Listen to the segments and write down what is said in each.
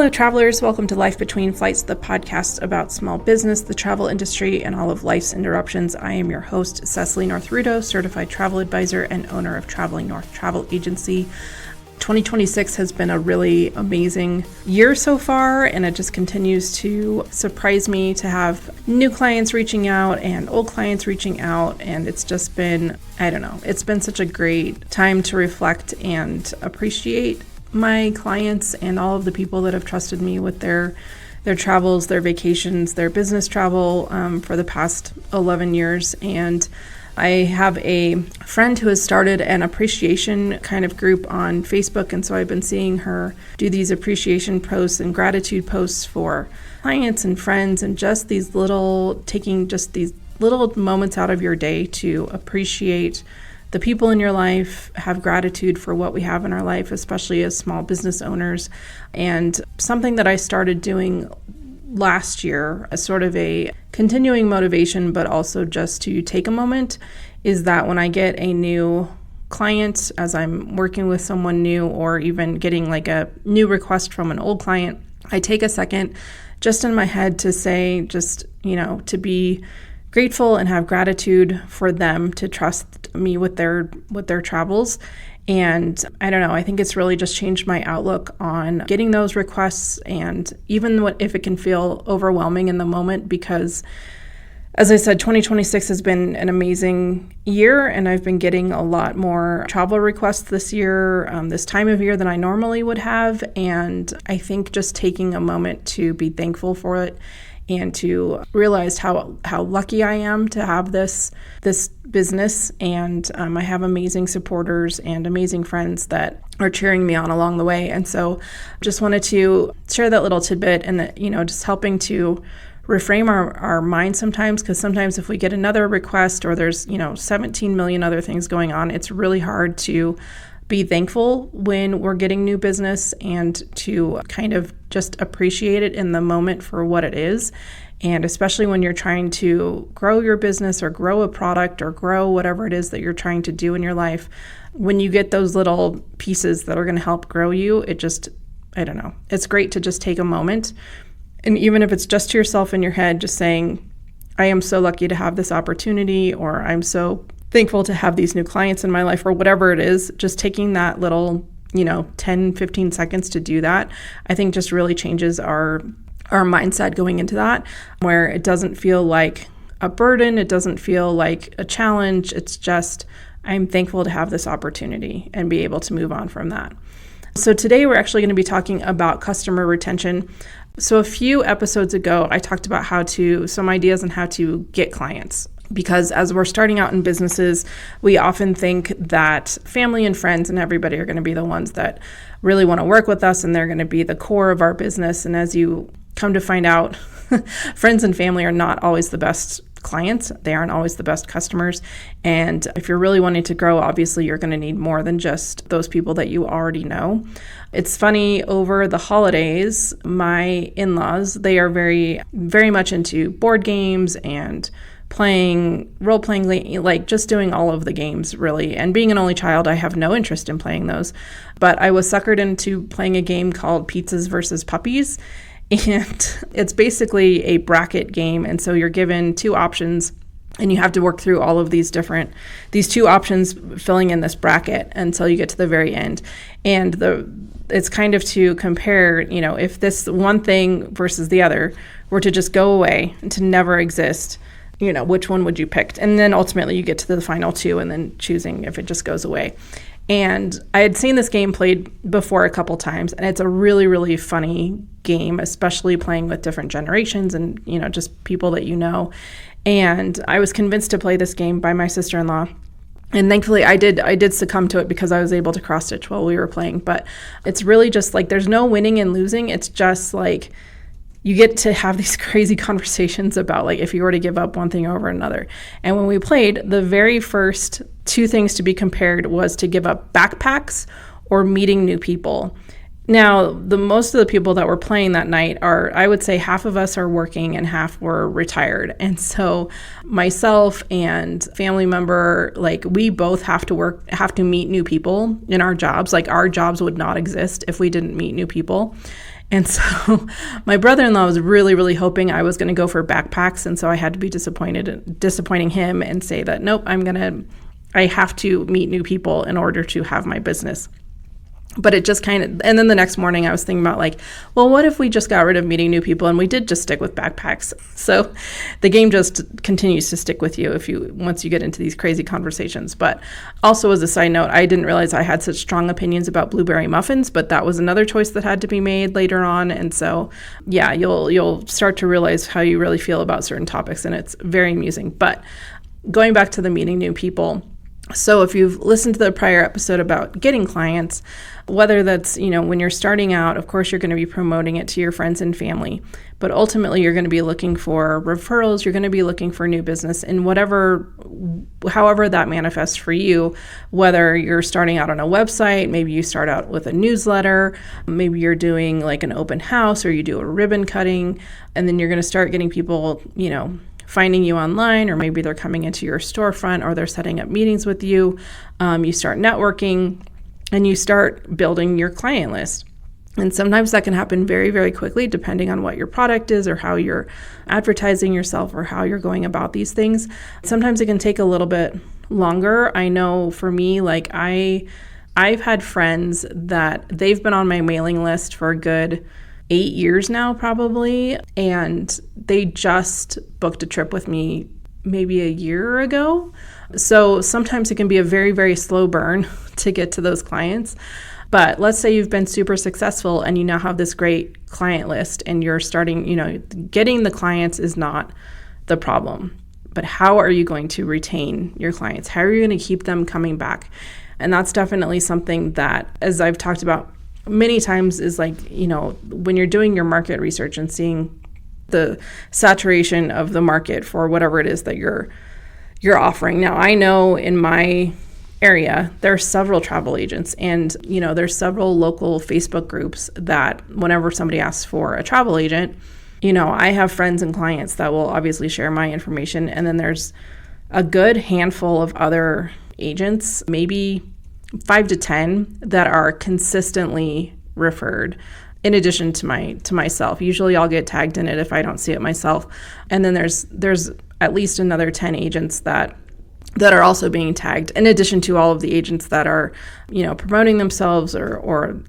Hello, travelers. Welcome to Life Between Flights, the podcast about small business, the travel industry, and all of life's interruptions. I am your host, Cecily North-Rudo, certified travel advisor and owner of Traveling North Travel Agency. 2026 has been a really amazing year so far, and it just continues to surprise me to have new clients reaching out and old clients reaching out. And it's just been, it's been such a great time to reflect and appreciate my clients and all of the people that have trusted me with their travels, their vacations, their business travel for the past 11 years. And I have a friend who has started an appreciation kind of group on Facebook. And so I've been seeing her do these appreciation posts and gratitude posts for clients and friends, and just taking these little moments out of your day to appreciate the people in your life, have gratitude for what we have in our life, especially as small business owners. And something that I started doing last year, as sort of a continuing motivation, but also just to take a moment, is that when I get a new client, as I'm working with someone new, or even getting like a new request from an old client, I take a second just in my head to say, to be grateful and have gratitude for them to trust me with their travels. And I think it's really just changed my outlook on getting those requests, and even if it can feel overwhelming in the moment, because as I said, 2026 has been an amazing year, and I've been getting a lot more travel requests this year, this time of year, than I normally would have. And I think just taking a moment to be thankful for it and to realize how lucky I am to have this business. And I have amazing supporters and amazing friends that are cheering me on along the way. And so just wanted to share that little tidbit, and just helping to reframe our mind sometimes, because sometimes if we get another request or there's 17 million other things going on, it's really hard to be thankful when we're getting new business, and to kind of just appreciate it in the moment for what it is. And especially when you're trying to grow your business or grow a product or grow whatever it is that you're trying to do in your life, when you get those little pieces that are going to help grow you, it's great to just take a moment. And even if it's just to yourself in your head, just saying, I am so lucky to have this opportunity, or I'm so thankful to have these new clients in my life, or whatever it is, just taking that little, 10, 15 seconds to do that, I think just really changes our mindset going into that, where it doesn't feel like a burden. It doesn't feel like a challenge. It's just, I'm thankful to have this opportunity and be able to move on from that. So today we're actually going to be talking about customer retention. So a few episodes ago, I talked about some ideas on how to get clients. Because as we're starting out in businesses, we often think that family and friends and everybody are going to be the ones that really want to work with us, and they're going to be the core of our business. And as you come to find out, friends and family are not always the best clients. They aren't always the best customers. And if you're really wanting to grow, obviously you're going to need more than just those people that you already know. It's funny, over the holidays, my in-laws, they are very, very much into board games and role-playing, like just doing all of the games, really. And being an only child, I have no interest in playing those. But I was suckered into playing a game called Pizzas versus Puppies. And it's basically a bracket game. And so you're given two options, and you have to work through all of these two options, filling in this bracket until you get to the very end. And it's kind of to compare, if this one thing versus the other were to just go away and to never exist, which one would you pick? And then ultimately you get to the final two, and then choosing if it just goes away. And I had seen this game played before a couple times, and it's a really, really funny game, especially playing with different generations and, just people that you know. And I was convinced to play this game by my sister-in-law. And thankfully I did succumb to it, because I was able to cross-stitch while we were playing. But it's really just like, there's no winning and losing. It's just like, you get to have these crazy conversations about, like, if you were to give up one thing over another. And when we played, the very first two things to be compared was to give up backpacks or meeting new people. Now, most of the people that were playing that night I would say half of us are working and half were retired. And so myself and family member, like, we both have to meet new people in our jobs. Like, our jobs would not exist if we didn't meet new people. And so my brother-in-law was really, really hoping I was going to go for backpacks. And so I had to be disappointing him and say that, nope, I have to meet new people in order to have my business. But it just and then the next morning I was thinking about like, well, what if we just got rid of meeting new people and we did just stick with backpacks? So the game just continues to stick with you once you get into these crazy conversations. But also as a side note, I didn't realize I had such strong opinions about blueberry muffins, but that was another choice that had to be made later on. And so, yeah, you'll start to realize how you really feel about certain topics, and it's very amusing. But going back to the meeting new people, so if you've listened to the prior episode about getting clients, whether that's, when you're starting out, of course, you're going to be promoting it to your friends and family, but ultimately you're going to be looking for referrals. You're going to be looking for new business in however that manifests for you, whether you're starting out on a website, maybe you start out with a newsletter, maybe you're doing like an open house or you do a ribbon cutting, and then you're going to start getting people, finding you online, or maybe they're coming into your storefront or they're setting up meetings with you. You start networking and you start building your client list. And sometimes that can happen very, very quickly, depending on what your product is or how you're advertising yourself or how you're going about these things. Sometimes it can take a little bit longer. I know for me, like I've had friends that they've been on my mailing list for a good 8 years now, probably, and they just booked a trip with me maybe a year ago. So sometimes it can be a very, very slow burn to get to those clients. But let's say you've been super successful and you now have this great client list and you're starting, getting the clients is not the problem. But how are you going to retain your clients? How are you going to keep them coming back? And that's definitely something that, as I've talked about many times, is like, when you're doing your market research and seeing the saturation of the market for whatever it is that you're offering. Now, I know in my area, there are several travel agents and, there's several local Facebook groups that whenever somebody asks for a travel agent, I have friends and clients that will obviously share my information. And then there's a good handful of other agents, maybe 5 to 10, that are consistently referred, in addition to myself. Usually I'll get tagged in it if I don't see it myself. And then there's at least another 10 agents that are also being tagged, in addition to all of the agents that are, promoting themselves or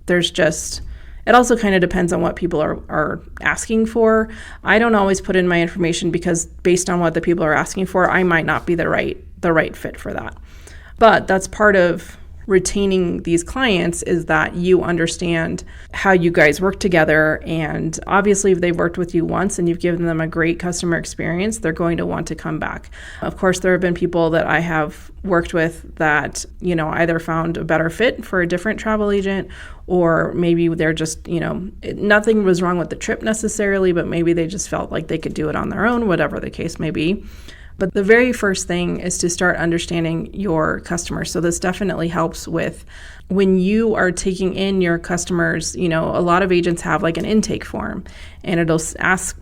there's just, it also kind of depends on what people are asking for. I don't always put in my information because based on what the people are asking for, I might not be the right fit for that. But that's part of retaining these clients, is that you understand how you guys work together. And obviously, if they've worked with you once and you've given them a great customer experience, they're going to want to come back. Of course, there have been people that I have worked with that, either found a better fit for a different travel agent, or maybe they're just, nothing was wrong with the trip necessarily, but maybe they just felt like they could do it on their own, whatever the case may be. But the very first thing is to start understanding your customers. So this definitely helps with when you are taking in your customers. A lot of agents have like an intake form, and it'll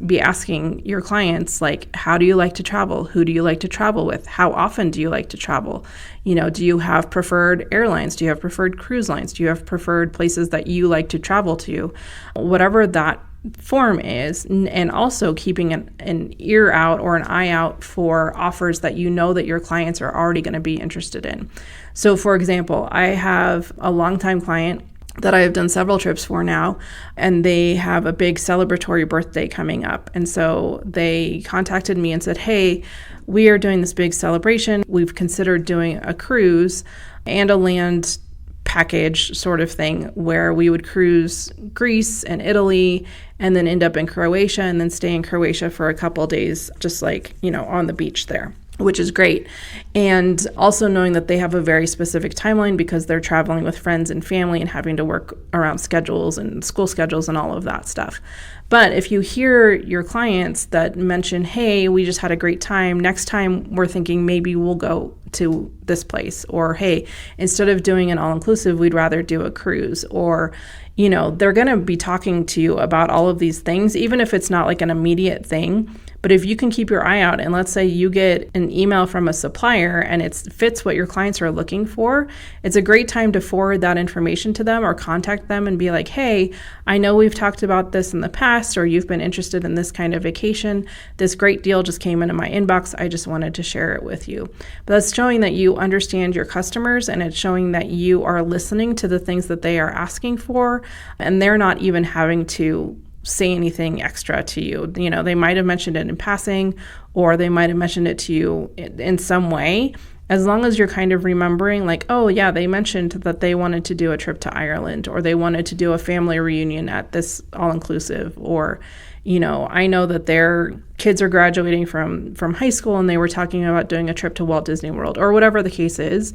be asking your clients, like, how do you like to travel? Who do you like to travel with? How often do you like to travel? Do you have preferred airlines? Do you have preferred cruise lines? Do you have preferred places that you like to travel to? Whatever that form is, and also keeping an ear out or an eye out for offers that that your clients are already going to be interested in. So for example, I have a longtime client that I have done several trips for now, and they have a big celebratory birthday coming up. And so they contacted me and said, hey, we are doing this big celebration. We've considered doing a cruise and a land package sort of thing where we would cruise Greece and Italy and then end up in Croatia and then stay in Croatia for a couple of days, just like, on the beach there, which is great. And also knowing that they have a very specific timeline because they're traveling with friends and family and having to work around schedules and school schedules and all of that stuff. But if you hear your clients that mention, hey, we just had a great time, next time we're thinking maybe we'll go to this place, or hey, instead of doing an all-inclusive, we'd rather do a cruise, or, they're going to be talking to you about all of these things, even if it's not like an immediate thing. But if you can keep your eye out, and let's say you get an email from a supplier and it fits what your clients are looking for, it's a great time to forward that information to them or contact them and be like, hey, I know we've talked about this in the past, or you've been interested in this kind of vacation. This great deal just came into my inbox. I just wanted to share it with you. But that's showing that you understand your customers, and it's showing that you are listening to the things that they are asking for, and they're not even having to say anything extra to you. You know, they might have mentioned it in passing, or they might have mentioned it to you in some way. As long as you're kind of remembering, like, oh yeah, they mentioned that they wanted to do a trip to Ireland, or they wanted to do a family reunion at this all-inclusive, or, you know, I know that their kids are graduating from high school and they were talking about doing a trip to Walt Disney World, or whatever the case is.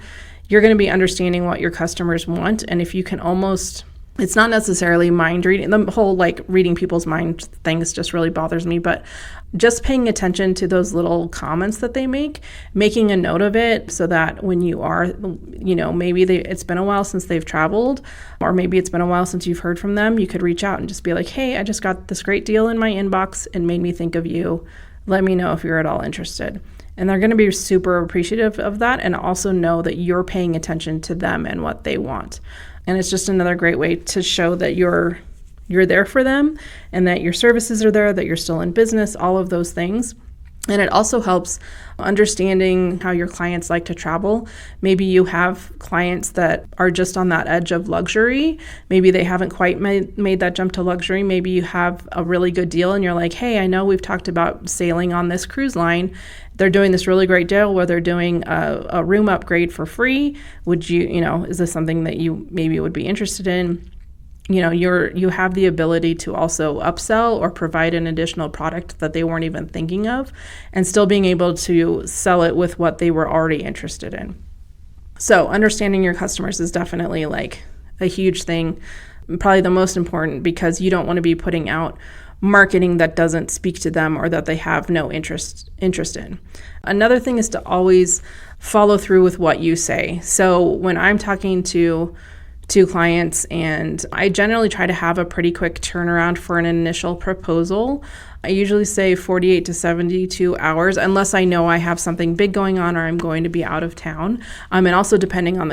You're going to be understanding what your customers want. And if you can almost, it's not necessarily mind reading. The whole like reading people's mind things just really bothers me, but just paying attention to those little comments that they make, making a note of it so that when you are, you know, maybe it's been a while since they've traveled, or maybe it's been a while since you've heard from them, you could reach out and just be like, hey, I just got this great deal in my inbox and made me think of you. Let me know if you're at all interested. And they're going to be super appreciative of that, and also know that you're paying attention to them and what they want. And it's just another great way to show that you're there for them, and that your services are there, that you're still in business, all of those things. And it also helps understanding how your clients like to travel. Maybe you have clients that are just on that edge of luxury. Maybe they haven't quite made that jump to luxury. Maybe you have a really good deal and you're like, hey, I know we've talked about sailing on this cruise line. They're doing this really great deal where they're doing a room upgrade for free. Would you know, is this something that you maybe would be interested in? You know, you have the ability to also upsell or provide an additional product that they weren't even thinking of, and still being able to sell it with what they were already interested in. So understanding your customers is definitely like a huge thing, probably the most important, because you don't want to be putting out marketing that doesn't speak to them or that they have no interest in. Another thing is to always follow through with what you say. So when I'm talking to clients, and I generally try to have a pretty quick turnaround for an initial proposal. I usually say 48 to 72 hours, unless I know I have something big going on or I'm going to be out of town. And also depending on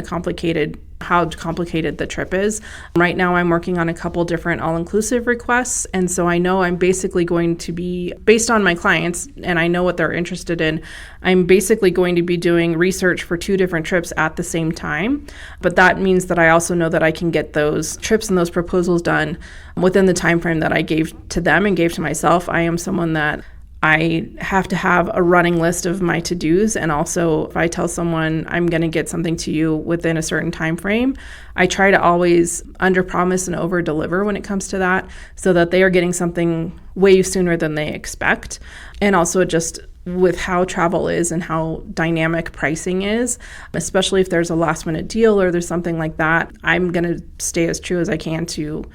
how complicated the trip is. Right now I'm working on a couple different all-inclusive requests, and so I know I'm basically going to be, based on my clients, and I know what they're interested in, I'm basically going to be doing research for 2 different trips at the same time. But that means that I also know that I can get those trips and those proposals done within the time frame that I gave to them and gave to myself. I am someone that I have to have a running list of my to-dos, and also if I tell someone I'm going to get something to you within a certain time frame, I try to always under-promise and over-deliver when it comes to that, so that they are getting something way sooner than they expect. And also just with how travel is and how dynamic pricing is, especially if there's a last-minute deal or there's something like that, I'm going to stay as true as I can to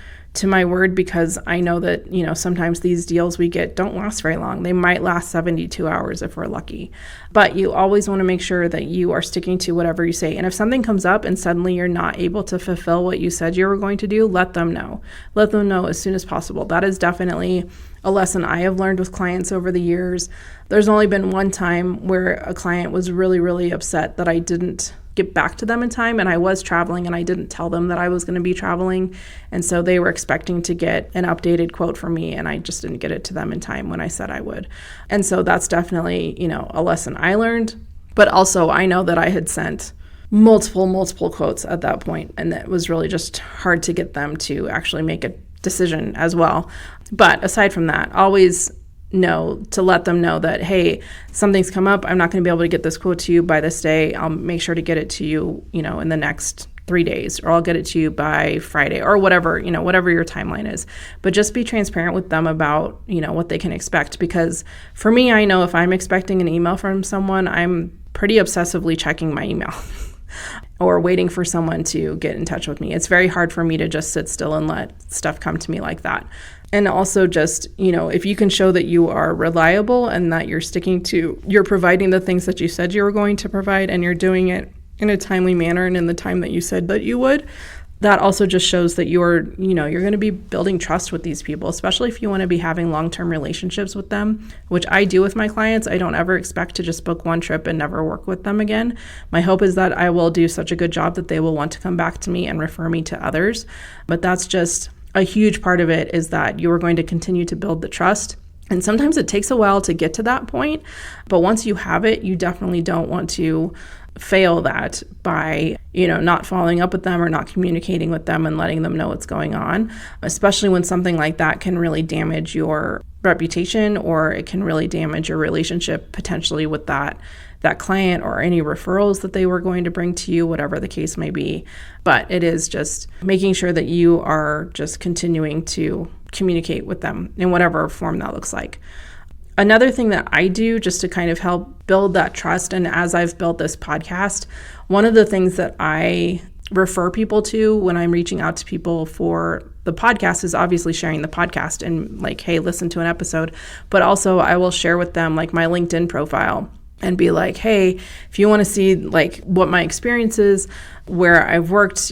my word, because I know that, you know, sometimes these deals we get don't last very long. They might last 72 hours if we're lucky. But you always want to make sure that you are sticking to whatever you say. And if something comes up and suddenly you're not able to fulfill what you said you were going to do, let them know. Let them know as soon as possible. That is definitely a lesson I have learned with clients over the years. There's only been one time where a client was really, really upset that I didn't get back to them in time, and I was traveling and I didn't tell them that I was going to be traveling, and so they were expecting to get an updated quote from me, and I just didn't get it to them in time when I said I would. And so that's definitely, you know, a lesson I learned. But also I know that I had sent multiple quotes at that point, and it was really just hard to get them to actually make a decision as well. But aside from that, always know to let them know that, hey, something's come up. I'm not going to be able to get this quote to you by this day. I'll make sure to get it to you, you know, in the next 3 days, or I'll get it to you by Friday, or whatever, you know, whatever your timeline is. But just be transparent with them about, you know, what they can expect. Because for me, I know if I'm expecting an email from someone, I'm pretty obsessively checking my email or waiting for someone to get in touch with me. It's very hard for me to just sit still and let stuff come to me like that. And also just, you know, if you can show that you are reliable and that you're providing the things that you said you were going to provide, and you're doing it in a timely manner and in the time that you said that you would, that also just shows that you're going to be building trust with these people, especially if you want to be having long-term relationships with them, which I do with my clients. I don't ever expect to just book one trip and never work with them again. My hope is that I will do such a good job that they will want to come back to me and refer me to others. But that's just a huge part of it, is that you are going to continue to build the trust. And sometimes it takes a while to get to that point, but once you have it, you definitely don't want to fail that by, not following up with them or not communicating with them and letting them know what's going on, especially when something like that can really damage your reputation, or it can really damage your relationship potentially with that client or any referrals that they were going to bring to you, whatever the case may be. But it is just making sure that you are just continuing to communicate with them in whatever form that looks like. Another thing that I do just to kind of help build that trust, and as I've built this podcast, one of the things that I refer people to when I'm reaching out to people for the podcast is obviously sharing the podcast and like, hey, listen to an episode. But also I will share with them like my LinkedIn profile and be like, hey, if you want to see like what my experience is, where I've worked,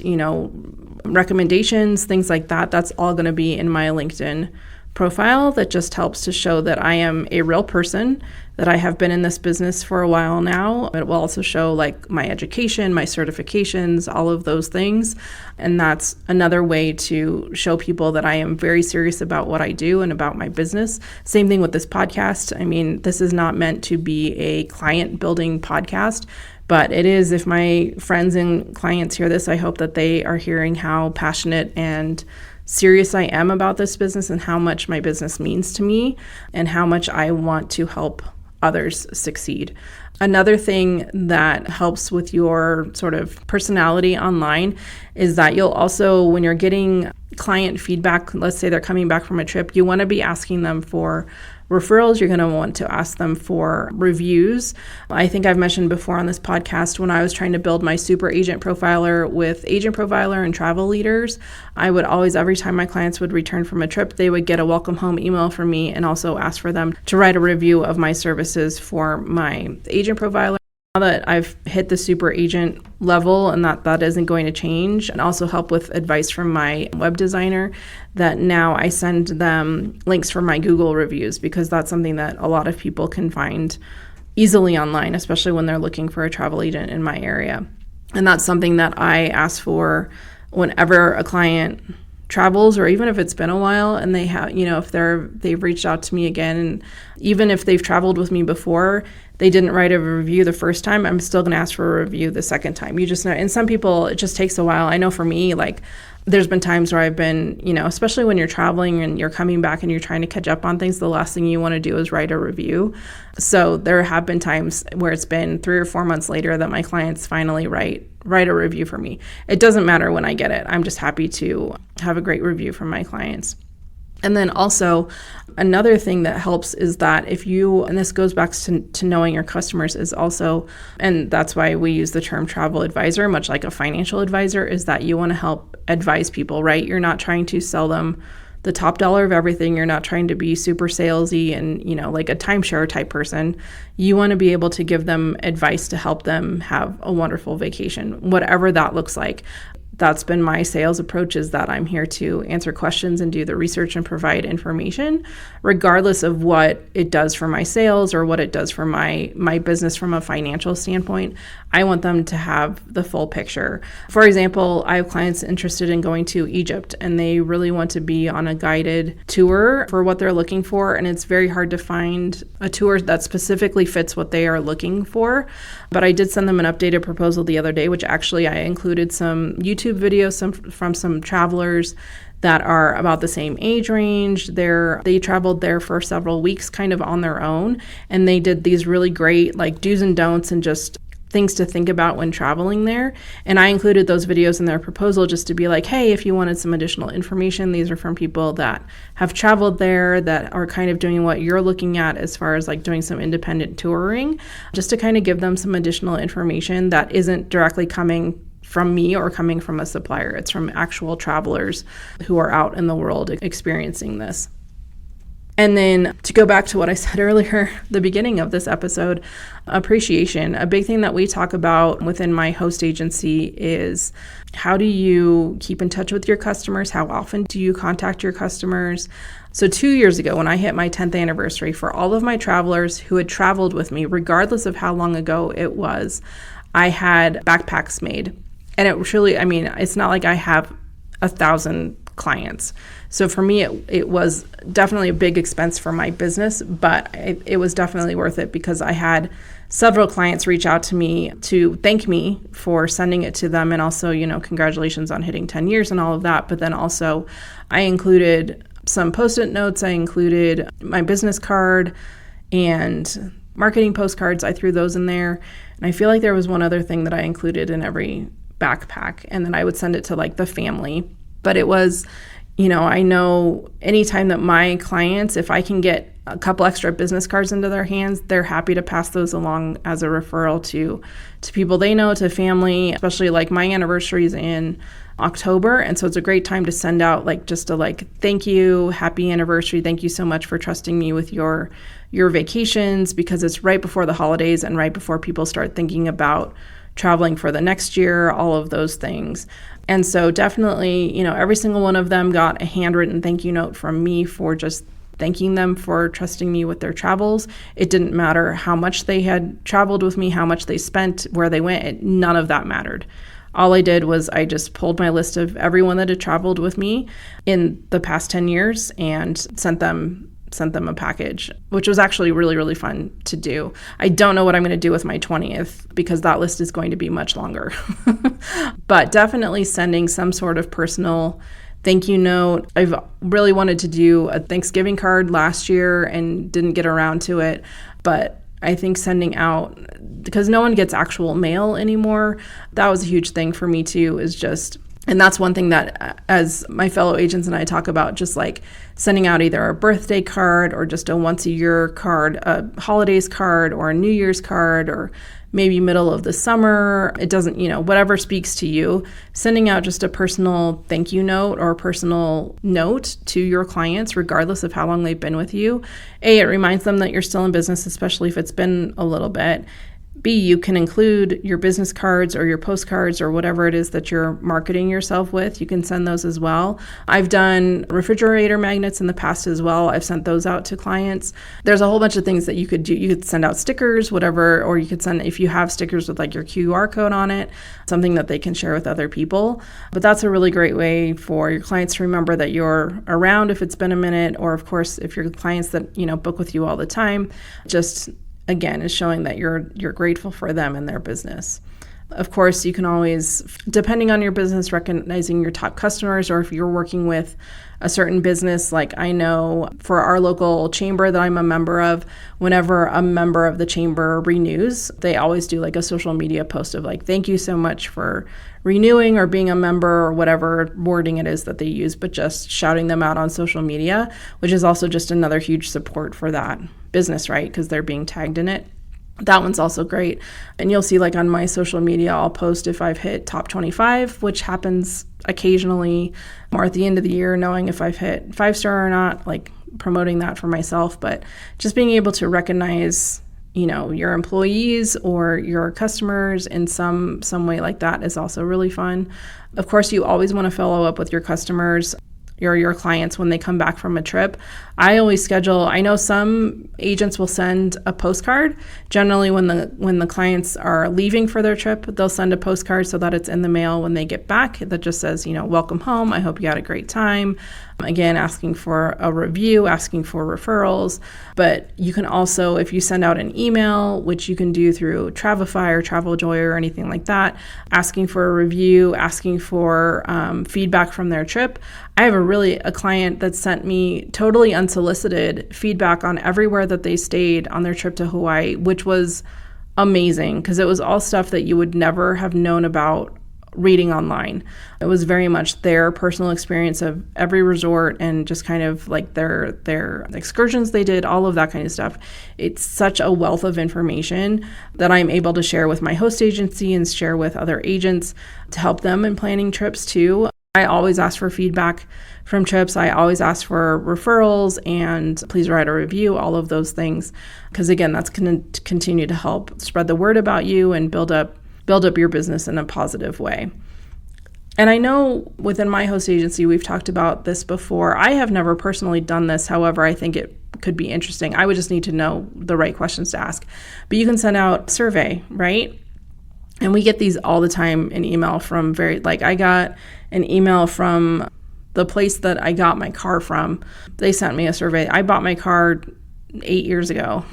recommendations, things like that, that's all going to be in my LinkedIn profile. That just helps to show that I am a real person, that I have been in this business for a while now. It will also show like my education, my certifications, all of those things. And that's another way to show people that I am very serious about what I do and about my business. Same thing with this podcast. I mean, this is not meant to be a client building podcast, but it is. If my friends and clients hear this, I hope that they are hearing how passionate and serious I am about this business and how much my business means to me and how much I want to help others succeed. Another thing that helps with your sort of personality online is that you'll also, when you're getting client feedback, let's say they're coming back from a trip, you want to be asking them for referrals. You're going to want to ask them for reviews. I think I've mentioned before on this podcast, when I was trying to build my super agent profiler with Agent Profiler and Travel Leaders, I would always, every time my clients would return from a trip, they would get a welcome home email from me and also ask for them to write a review of my services for my agent profiler. Now that I've hit the super agent level and that isn't going to change, and also help with advice from my web designer, that now I send them links for my Google reviews, because that's something that a lot of people can find easily online, especially when they're looking for a travel agent in my area. And that's something that I ask for whenever a client travels, or even if it's been a while and they have, if they've reached out to me again, and even if they've traveled with me before, they didn't write a review the first time, I'm still going to ask for a review the second time. You just know, and some people, it just takes a while. I know for me, like, there's been times where I've been, especially when you're traveling and you're coming back and you're trying to catch up on things, the last thing you want to do is write a review. So there have been times where it's been 3 or 4 months later that my clients finally write a review for me. It doesn't matter when I get it. I'm just happy to have a great review from my clients. And then also another thing that helps is that if you, and this goes back to knowing your customers, is also, and that's why we use the term travel advisor, much like a financial advisor, is that you want to help advise people, right? You're not trying to sell them the top dollar of everything. You're not trying to be super salesy and, like a timeshare type person. You want to be able to give them advice to help them have a wonderful vacation, whatever that looks like. That's been my sales approach, is that I'm here to answer questions and do the research and provide information, regardless of what it does for my sales or what it does for my business from a financial standpoint. I want them to have the full picture. For example, I have clients interested in going to Egypt, and they really want to be on a guided tour for what they're looking for. And it's very hard to find a tour that specifically fits what they are looking for. But I did send them an updated proposal the other day, which actually I included some YouTube videos from some travelers that are about the same age range. They traveled there for several weeks kind of on their own, and they did these really great like do's and don'ts and just things to think about when traveling there. And I included those videos in their proposal just to be like, hey, if you wanted some additional information, these are from people that have traveled there, that are kind of doing what you're looking at as far as like doing some independent touring, just to kind of give them some additional information that isn't directly coming from me or coming from a supplier. It's from actual travelers who are out in the world experiencing this. And then to go back to what I said earlier, the beginning of this episode, appreciation. A big thing that we talk about within my host agency is how do you keep in touch with your customers? How often do you contact your customers? So 2 years ago, when I hit my 10th anniversary, for all of my travelers who had traveled with me, regardless of how long ago it was, I had backpacks made. And it truly, I mean, it's not like I have 1,000 clients. So for me, it was definitely a big expense for my business, but it was definitely worth it because I had several clients reach out to me to thank me for sending it to them. And also, congratulations on hitting 10 years and all of that. But then also I included some Post-it notes. I included my business card and marketing postcards. I threw those in there. And I feel like there was one other thing that I included in every backpack. And then I would send it to like the family. But it was, I know anytime that my clients, if I can get a couple extra business cards into their hands, they're happy to pass those along as a referral to people they know, to family, especially like my anniversary is in October. And so it's a great time to send out just a thank you, happy anniversary. Thank you so much for trusting me with your vacations, because it's right before the holidays and right before people start thinking about traveling for the next year, all of those things. And so definitely, every single one of them got a handwritten thank you note from me for just thanking them for trusting me with their travels. It didn't matter how much they had traveled with me, how much they spent, where they went. None of that mattered. All I did was I just pulled my list of everyone that had traveled with me in the past 10 years and sent them a package, which was actually really, really fun to do. I don't know what I'm going to do with my 20th because that list is going to be much longer. But definitely sending some sort of personal thank you note. I've really wanted to do a Thanksgiving card last year and didn't get around to it. But I think sending out, because no one gets actual mail anymore, that was a huge thing for me too, and that's one thing that as my fellow agents and I talk about, just sending out either a birthday card or just a once a year card, a holidays card or a New Year's card, or maybe middle of the summer. It doesn't, whatever speaks to you, sending out just a personal thank you note or a personal note to your clients, regardless of how long they've been with you. A, it reminds them that you're still in business, especially if it's been a little bit. B, you can include your business cards or your postcards or whatever it is that you're marketing yourself with. You can send those as well. I've done refrigerator magnets in the past as well. I've sent those out to clients. There's a whole bunch of things that you could do. You could send out stickers, whatever, or you could send, if you have stickers with your QR code on it, something that they can share with other people. But that's a really great way for your clients to remember that you're around if it's been a minute, or of course, if your clients that, book with you all the time, just again, is showing that you're grateful for them and their business. Of course, you can always, depending on your business, recognizing your top customers, or if you're working with a certain business, like I know for our local chamber that I'm a member of, whenever a member of the chamber renews, they always do a social media post of thank you so much for renewing or being a member, or whatever wording it is that they use, but just shouting them out on social media, which is also just another huge support for that business, right? Because they're being tagged in it. That one's also great. And you'll see on my social media, I'll post if I've hit top 25, which happens occasionally, or at the end of the year, knowing if I've hit 5-star or not, promoting that for myself. But just being able to recognize, your employees or your customers in some way like that is also really fun. Of course, you always want to follow up with your customers, your clients when they come back from a trip. I always schedule, I know some agents will send a postcard. Generally when the clients are leaving for their trip, they'll send a postcard so that it's in the mail when they get back that just says, welcome home. I hope you had a great time. Again, asking for a review, asking for referrals. But you can also, if you send out an email, which you can do through Travify or TravelJoy or anything like that, asking for a review, asking for feedback from their trip. I have a client that sent me totally unsolicited feedback on everywhere that they stayed on their trip to Hawaii, which was amazing because it was all stuff that you would never have known about reading online. It was very much their personal experience of every resort and just kind of their excursions they did, all of that kind of stuff. It's such a wealth of information that I'm able to share with my host agency and share with other agents to help them in planning trips too. I always ask for feedback from trips. I always ask for referrals and please write a review, all of those things. Because again, that's going to continue to help spread the word about you and build up your business in a positive way. And I know within my host agency, we've talked about this before. I have never personally done this. However, I think it could be interesting. I would just need to know the right questions to ask. But you can send out a survey, right? And we get these all the time in email from I got an email from the place that I got my car from. They sent me a survey. I bought my car 8 years ago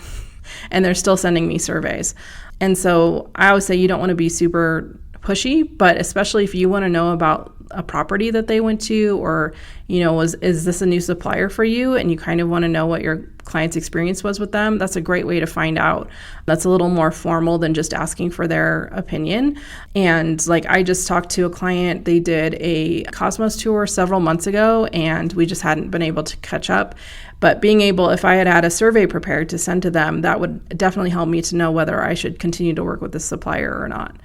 and they're still sending me surveys. And so I always say you don't want to be super pushy, but especially if you want to know about a property that they went to, or, is this a new supplier for you? And you kind of want to know what your client's experience was with them. That's a great way to find out. That's a little more formal than just asking for their opinion. And I just talked to a client, they did a Cosmos tour several months ago, and we just hadn't been able to catch up. But being able, if I had a survey prepared to send to them, that would definitely help me to know whether I should continue to work with this supplier or not.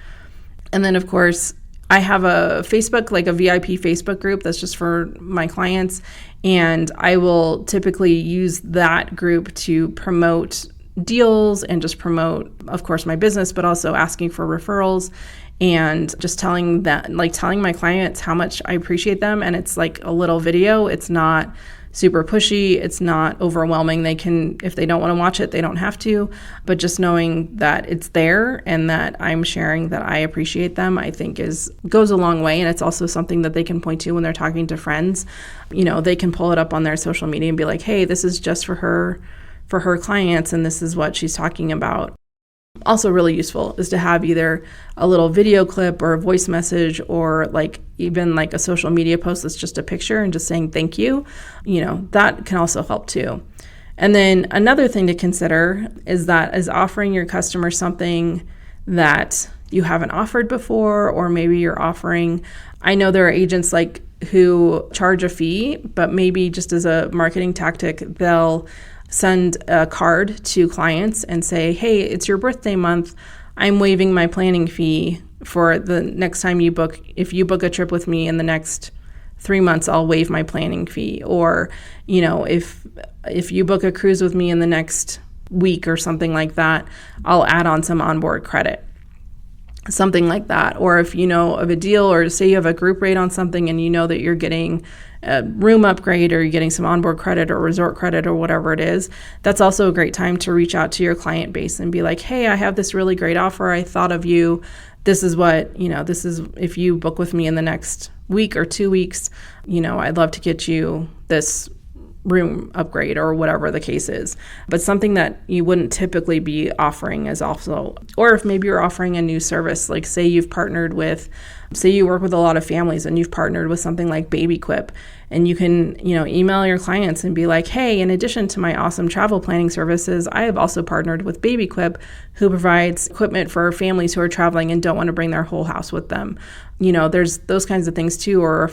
And then, of course, I have a Facebook, a VIP Facebook group that's just for my clients. And I will typically use that group to promote deals and just promote, of course, my business, but also asking for referrals and just telling my clients how much I appreciate them. And it's a little video. It's not super pushy. It's not overwhelming. They can, if they don't want to watch it, they don't have to, but just knowing that it's there and that I'm sharing that I appreciate them, I think goes a long way. And it's also something that they can point to when they're talking to friends. They can pull it up on their social media and be like, hey, this is just for her clients, and this is what she's talking about. Also really useful is to have either a little video clip or a voice message, or even a social media post that's just a picture and just saying thank you. That can also help too. And then another thing to consider is offering your customer something that you haven't offered before, or maybe you're offering, I know there are agents who charge a fee, but maybe just as a marketing tactic, they'll send a card to clients and say, hey, it's your birthday month. I'm waiving my planning fee for the next time you book. If you book a trip with me in the next 3 months, I'll waive my planning fee. Or, if you book a cruise with me in the next week or something like that, I'll add on some onboard credit. Something like that. Or if you know of a deal, or say you have a group rate on something and you know that you're getting a room upgrade, or you're getting some onboard credit or resort credit or whatever it is, that's also a great time to reach out to your client base and be like, hey, I have this really great offer. I thought of you. This is what, this is, if you book with me in the next week or 2 weeks, I'd love to get you this room upgrade or whatever the case is. But something that you wouldn't typically be offering is also, or if maybe you're offering a new service, say you work with a lot of families and you've partnered with something like Babyquip, and you can, email your clients and be like, hey, in addition to my awesome travel planning services, I have also partnered with Babyquip, who provides equipment for families who are traveling and don't want to bring their whole house with them. There's those kinds of things too. Or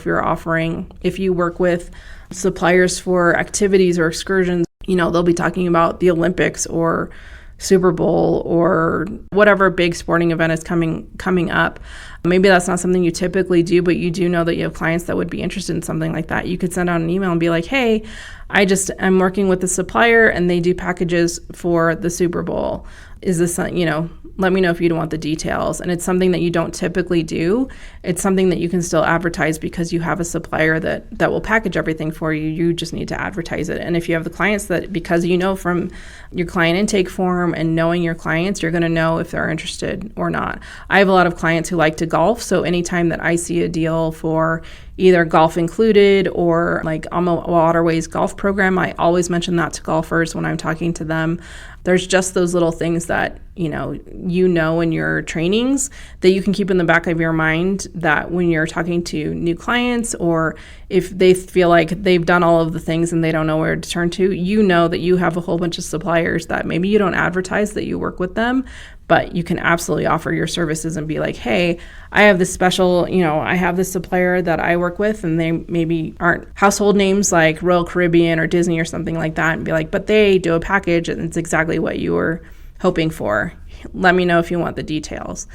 if you work with suppliers for activities or excursions, they'll be talking about the Olympics or Super Bowl or whatever big sporting event is coming up. Maybe that's not something you typically do, but you do know that you have clients that would be interested in something like that. You could send out an email and be like, hey, I'm working with the supplier and they do packages for the Super Bowl. Is this, let me know if you don't want the details. And it's something that you don't typically do. It's something that you can still advertise because you have a supplier that will package everything for you. You just need to advertise it. And if you have the clients because from your client intake form and knowing your clients, you're going to know if they're interested or not. I have a lot of clients who like to golf. So anytime that I see a deal for either golf included or Alma Waterways golf program, I always mention that to golfers when I'm talking to them. There's just those little things that, in your trainings that you can keep in the back of your mind, that when you're talking to new clients, or if they feel like they've done all of the things and they don't know where to turn to, that you have a whole bunch of suppliers that maybe you don't advertise that you work with them, but you can absolutely offer your services and be like, hey, I have this special, I have this supplier that I work with, and they maybe aren't household names like Royal Caribbean or Disney or something like that, and be like, but they do a package and it's exactly what you were hoping for. Let me know if you want the details.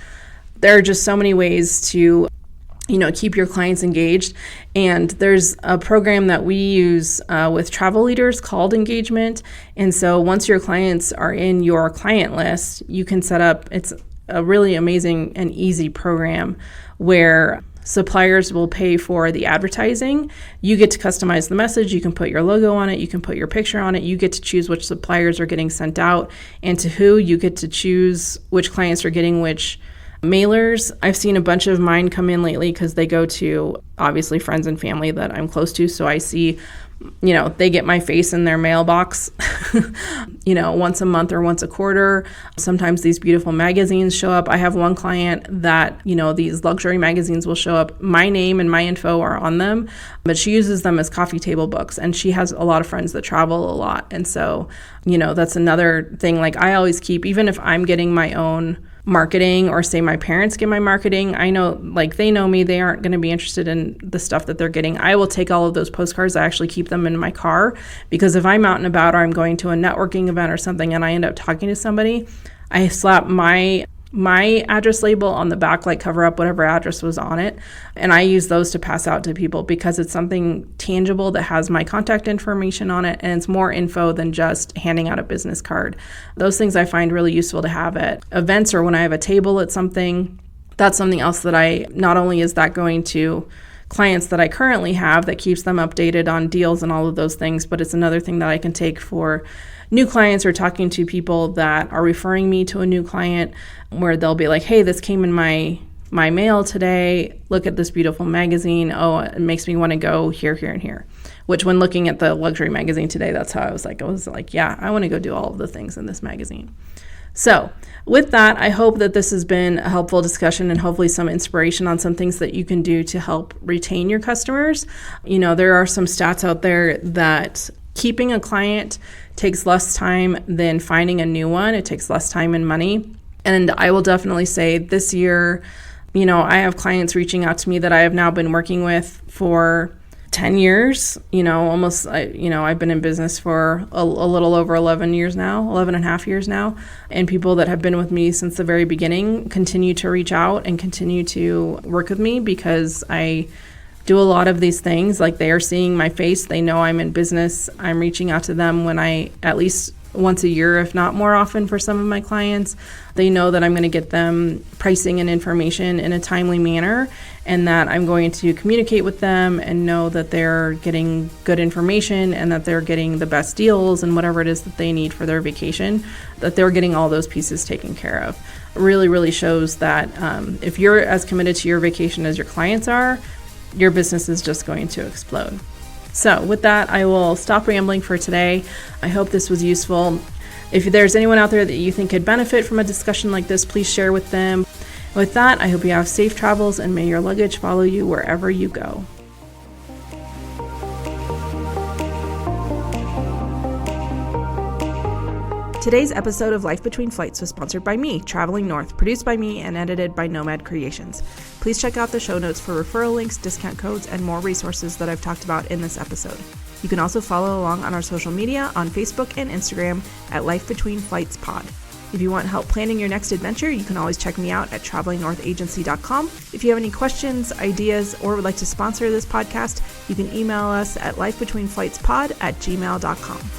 There are just so many ways to keep your clients engaged. And there's a program that we use with travel leaders called Engagement. And so once your clients are in your client list, you can set up, it's a really amazing and easy program where suppliers will pay for the advertising. You get to customize the message. You can put your logo on it. You can put your picture on it. You get to choose which suppliers are getting sent out and to who. You get to choose which clients are getting which mailers. I've seen a bunch of mine come in lately because they go to obviously friends and family that I'm close to. So I see, they get my face in their mailbox, once a month or once a quarter. Sometimes these beautiful magazines show up. I have one client that, these luxury magazines will show up. My name and my info are on them, but she uses them as coffee table books. And she has a lot of friends that travel a lot. And so, that's another thing. Like I always keep, even if I'm getting my own marketing or say my parents get my marketing, I know they know me, they aren't going to be interested in the stuff that they're getting. I will take all of those postcards. I actually keep them in my car because if I'm out and about or I'm going to a networking event or something and I end up talking to somebody, I slap my address label on the back, cover up whatever address was on it. And I use those to pass out to people because it's something tangible that has my contact information on it. And it's more info than just handing out a business card. Those things I find really useful to have at events or when I have a table at something. That's something else that not only is that going to clients that I currently have that keeps them updated on deals and all of those things, but it's another thing that I can take for new clients or talking to people that are referring me to a new client where they'll be like, hey, this came in my mail today. Look at this beautiful magazine. Oh, it makes me want to go here, here, and here. Which when looking at the luxury magazine today, that's how I was like, yeah, I want to go do all of the things in this magazine. So with that, I hope that this has been a helpful discussion and hopefully some inspiration on some things that you can do to help retain your customers. There are some stats out there that keeping a client takes less time than finding a new one. It takes less time and money. And I will definitely say this year, I have clients reaching out to me that I have now been working with for 10 years, almost, I've been in business for a little over 11 and a half years now. And people that have been with me since the very beginning continue to reach out and continue to work with me because I do a lot of these things. They are seeing my face. They know I'm in business. I'm reaching out to them when at least once a year, if not more often for some of my clients. They know that I'm going to get them pricing and information in a timely manner and that I'm going to communicate with them and know that they're getting good information and that they're getting the best deals and whatever it is that they need for their vacation, that they're getting all those pieces taken care of. It really, really shows that if you're as committed to your vacation as your clients are, your business is just going to explode. So with that, I will stop rambling for today. I hope this was useful. If there's anyone out there that you think could benefit from a discussion like this, please share with them. With that, I hope you have safe travels and may your luggage follow you wherever you go. Today's episode of Life Between Flights was sponsored by me, Traveling North, produced by me and edited by Nomad Creations. Please check out the show notes for referral links, discount codes, and more resources that I've talked about in this episode. You can also follow along on our social media on Facebook and Instagram at Life Between Flights Pod. If you want help planning your next adventure, you can always check me out at travelingnorthagency.com. If you have any questions, ideas, or would like to sponsor this podcast, you can email us at lifebetweenflightspod@gmail.com.